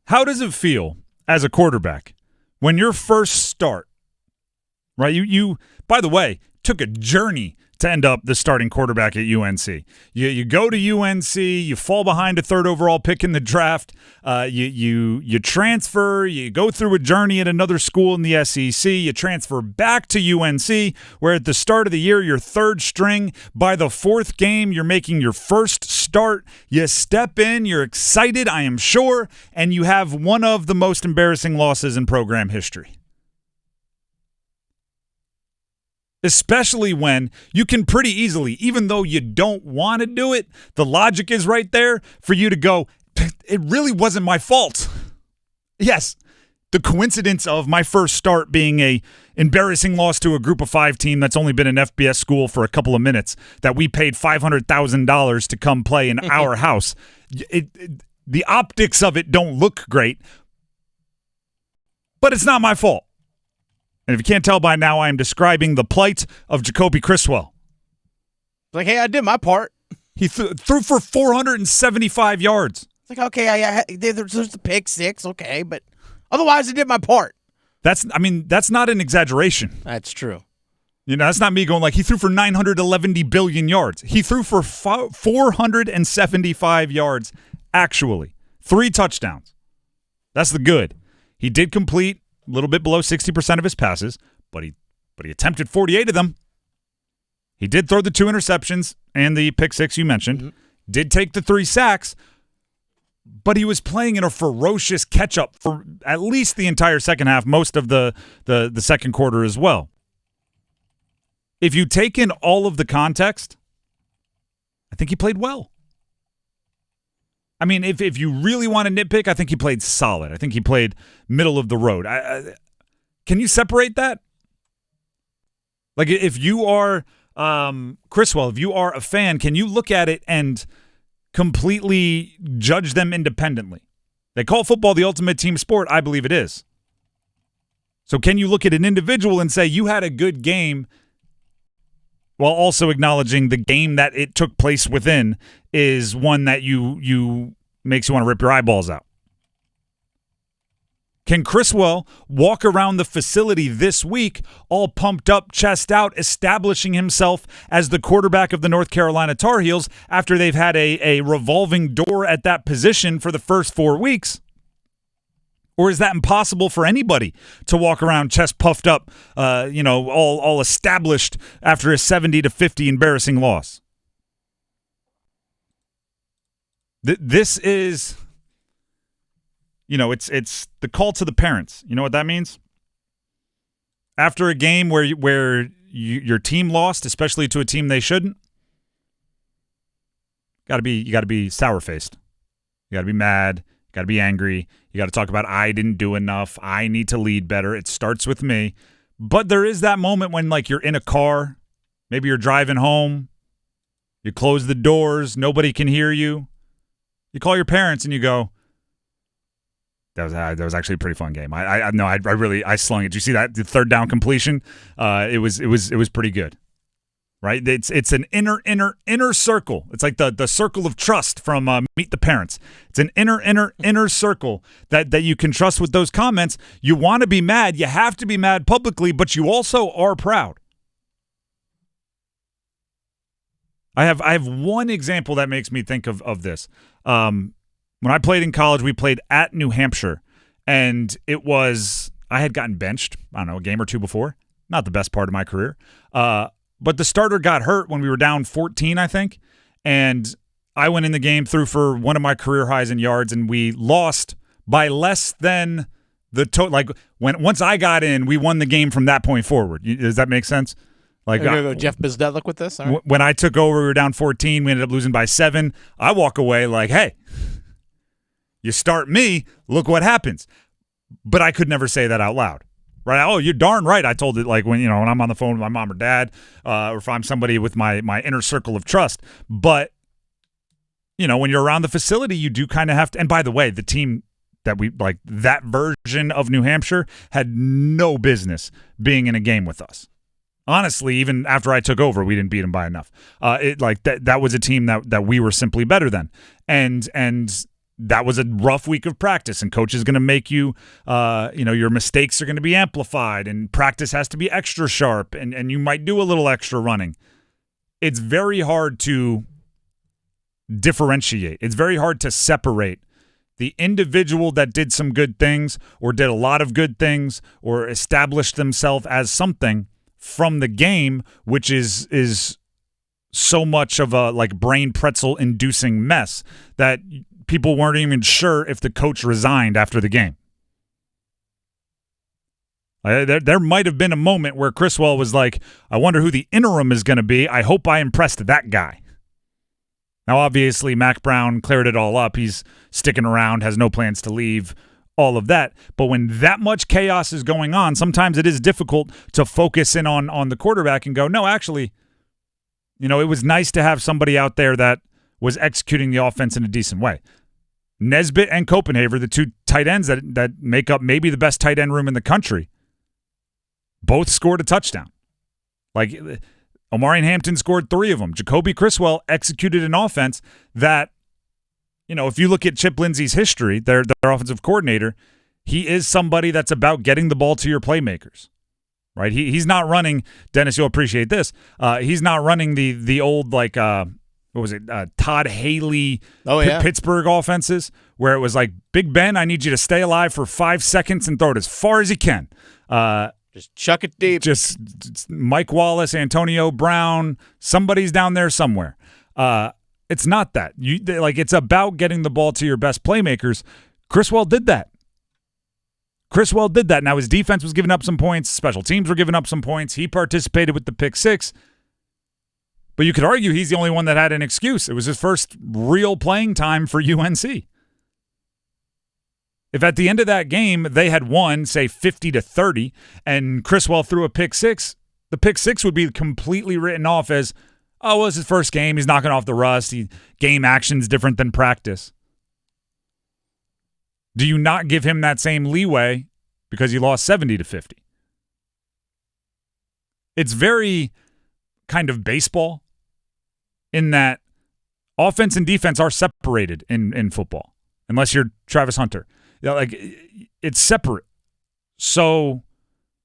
How does it feel as a quarterback when your first start, right? You by the way, took a journey to end up the starting quarterback at UNC. You go to UNC, you fall behind a third overall pick in the draft, you transfer, you go through a journey at another school in the SEC, you transfer back to UNC, where at the start of the year you're third string. By the fourth game, you're making your first start. You step in, you're excited, I am sure, and you have one of the most embarrassing losses in program history. Especially when you can pretty easily, even though you don't want to do it, the logic is right there for you to go, it really wasn't my fault. Yes, the coincidence of my first start being a embarrassing loss to a group of 5 team that's only been an FBS school for a couple of minutes, that we paid $500,000 to come play in our house. The optics of it don't look great, but it's not my fault. And if you can't tell by now, I am describing the plight of Jacoby Criswell. Like, hey, I did my part. He threw for 475 yards. It's like, okay, there's the pick six, okay, but otherwise I did my part. That's not an exaggeration. That's true. That's not me going like he threw for 911 billion yards. He threw for 475 yards, actually. 3 touchdowns. That's the good. He did complete a little bit below 60% of his passes, but he attempted 48 of them. He did throw the 2 interceptions and the pick 6 you mentioned. Mm-hmm. Did take the 3 sacks, but he was playing in a ferocious catch-up for at least the entire second half, most of the second quarter as well. If you take in all of the context, I think he played well. I mean, if you really want to nitpick, I think he played solid. I think he played middle of the road. Can you separate that? Like, if you are Criswell, if you are a fan, can you look at it and completely judge them independently? They call football the ultimate team sport. I believe it is. So can you look at an individual and say you had a good game while also acknowledging the game that it took place within is one that you makes you want to rip your eyeballs out? Can Criswell walk around the facility this week all pumped up, chest out, establishing himself as the quarterback of the North Carolina Tar Heels after they've had a revolving door at that position for the first 4 weeks? Or is that impossible for anybody to walk around chest puffed up, all established after a 70-50 embarrassing loss? This is, it's the call to the parents. You know what that means? After a game where your team lost, especially to a team they shouldn't, you got to be sour-faced. You got to be mad. You got to be angry. You got to talk about, I didn't do enough. I need to lead better. It starts with me. But there is that moment when, like, you're in a car. Maybe you're driving home. You close the doors. Nobody can hear you. You call your parents and you go, that was actually a pretty fun game. I slung it. Did you see that? The third down completion? It was pretty good. Right? It's an inner circle. It's like the circle of trust from Meet the Parents. It's an inner circle that you can trust with those comments. You want to be mad. You have to be mad publicly, but you also are proud. I have one example that makes me think of this. When I played in college, we played at New Hampshire, and I had gotten benched, I don't know, a game or 2 before. Not the best part of my career. But the starter got hurt when we were down 14, I think, and I went in the game, threw for one of my career highs in yards, and we lost by less than the total. Like, once I got in, we won the game from that point forward. Does that make sense? Like, I'm going to go Jeff Bizdetlik with this. Right. When I took over, we were down 14. We ended up losing by 7. I walk away like, hey, you start me, look what happens. But I could never say that out loud. Right? Oh, you're darn right. I told it like when I'm on the phone with my mom or dad, or if I'm somebody with my inner circle of trust. But, when you're around the facility, you do kind of have to. And by the way, the team that that version of New Hampshire had no business being in a game with us. Honestly, even after I took over, we didn't beat them by enough. That was a team that we were simply better than. And that was a rough week of practice, and coach is going to make you, your mistakes are going to be amplified, and practice has to be extra sharp, and you might do a little extra running. It's very hard to differentiate. It's very hard to separate the individual that did some good things or did a lot of good things or established themselves as something from the game, which is so much of a like brain pretzel inducing mess that people weren't even sure if the coach resigned after the game. There might have been a moment where Criswell was like, I wonder who the interim is going to be. I hope I impressed that guy. Now, obviously, Mack Brown cleared it all up. He's sticking around, has no plans to leave, all of that. But when that much chaos is going on, sometimes it is difficult to focus in on the quarterback and go, no, actually, it was nice to have somebody out there that was executing the offense in a decent way. Nesbitt and Copenhaver, the two tight ends that make up maybe the best tight end room in the country, both scored a touchdown. Like, Omarion Hampton scored 3 of them. Jacoby Criswell executed an offense that, if you look at Chip Lindsey's history, their offensive coordinator, he is somebody that's about getting the ball to your playmakers, right? He's not running, Dennis, you'll appreciate this, he's not running the old, Todd Haley Pittsburgh offenses, where it was like, Big Ben, I need you to stay alive for 5 seconds and throw it as far as you can. Just chuck it deep. Just Mike Wallace, Antonio Brown, somebody's down there somewhere. It's not that. It's about getting the ball to your best playmakers. Criswell did that. Now, his defense was giving up some points. Special teams were giving up some points. He participated with the pick 6. But you could argue he's the only one that had an excuse. It was his first real playing time for UNC. If at the end of that game they had won, say 50-30, and Criswell threw a pick 6, the pick 6 would be completely written off as, oh, well, it's his first game. He's knocking off the rust. Game action's different than practice. Do you not give him that same leeway because he lost 70-50? It's very kind of baseball in that offense and defense are separated in football, unless you're Travis Hunter. It's separate. So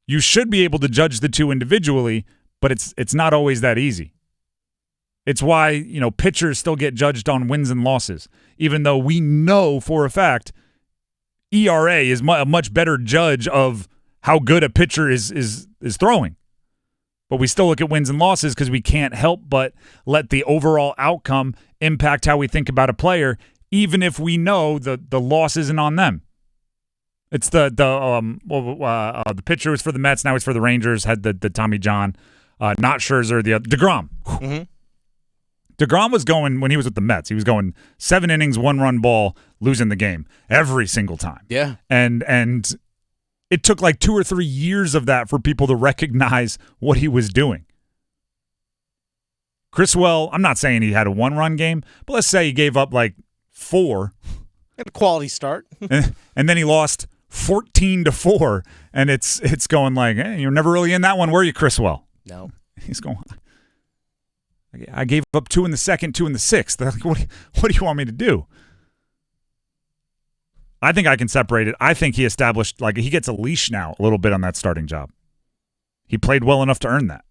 you should be able to judge the two individually, but it's not always that easy. It's why, pitchers still get judged on wins and losses, even though we know for a fact ERA is a much better judge of how good a pitcher is throwing. But we still look at wins and losses because we can't help but let the overall outcome impact how we think about a player, even if we know the loss isn't on them. It's the pitcher was for the Mets, now he's for the Rangers, had the Tommy John, not Scherzer, the DeGrom. Mm-hmm. DeGrom was going, when he was with the Mets, he was going 7 innings, 1-run ball, losing the game every single time. Yeah. And it took like 2 or 3 years of that for people to recognize what he was doing. Criswell, I'm not saying he had a 1-run game, but let's say he gave up like 4. Had a quality start. and then he lost 14-4, and it's going like, hey, you're never really in that one, were you, Criswell? No. He's going, I gave up 2 in the second, 2 in the sixth. Like, what do you want me to do? I think I can separate it. I think he established, he gets a leash now a little bit on that starting job. He played well enough to earn that.